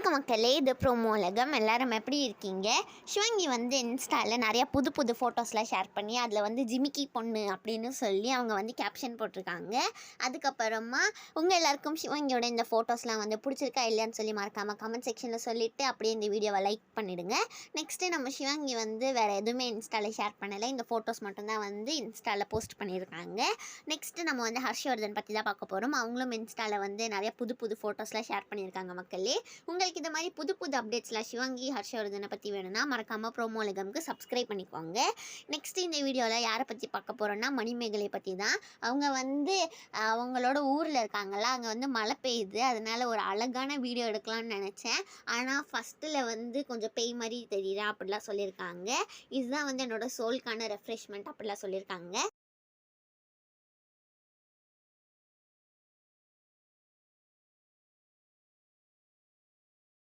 வணக்கம் மக்களே, இது ப்ரோமோ உலகம். எல்லாரும் எப்படி இருக்கீங்க? சிவங்கி வந்து இன்ஸ்டாவில் நிறையா புது புது ஃபோட்டோஸ்லாம் ஷேர் பண்ணி அதில் வந்து ஜிமிக்கி பொண்ணு அப்படின்னு சொல்லி அவங்க வந்து கேப்ஷன் போட்டிருக்காங்க. அதுக்கப்புறமா உங்கள் எல்லாருக்கும் சிவங்கியோட இந்த ஃபோட்டோஸ்லாம் வந்து பிடிச்சிருக்கா இல்லையான்னு சொல்லி மறக்காமல் கமெண்ட் செக்ஷனில் சொல்லிவிட்டு அப்படியே இந்த வீடியோவை லைக் பண்ணிவிடுங்க. நெக்ஸ்ட்டு நம்ம சிவங்கி வந்து வேறு எதுவுமே இன்ஸ்டாவில் ஷேர் பண்ணலை, இந்த ஃபோட்டோஸ் மட்டும்தான் வந்து இன்ஸ்டாவில் போஸ்ட் பண்ணியிருக்காங்க. நெக்ஸ்ட்டு நம்ம வந்து ஹர்ஷவர்தன் பற்றி தான் பார்க்க போகிறோம். அவங்களும் இன்ஸ்டாவில் வந்து நிறைய புது புது ஃபோட்டோஸ்லாம் ஷேர் பண்ணியிருக்காங்க மக்களே. உங்களுக்கு இந்த மாதிரி புது புது அப்டேட்ஸ்லாம் சிவங்கி ஹர்ஷவர்தனை பற்றி வேணும்னா மறக்காமல் ப்ரோமோ உலகம்க்கு சப்ஸ்கிரைப் பண்ணிக்கோங்க. நெக்ஸ்ட் இந்த வீடியோவில் யாரை பற்றி பார்க்க போகிறோன்னா மணிமேகலை பற்றி தான். அவங்க வந்து அவங்களோட ஊரில் இருக்காங்களா, அங்கே வந்து மழை பெய்யுது, அதனால ஒரு அழகான வீடியோ எடுக்கலாம்னு நினச்சேன். ஆனால் ஃபஸ்ட்டில் வந்து கொஞ்சம் பேய் மாதிரி தெரியுறா அப்படிலாம் சொல்லியிருக்காங்க. இதுதான் வந்து என்னோடய சோல்கான ரெஃப்ரெஷ்மெண்ட் அப்படிலாம் சொல்லியிருக்காங்க.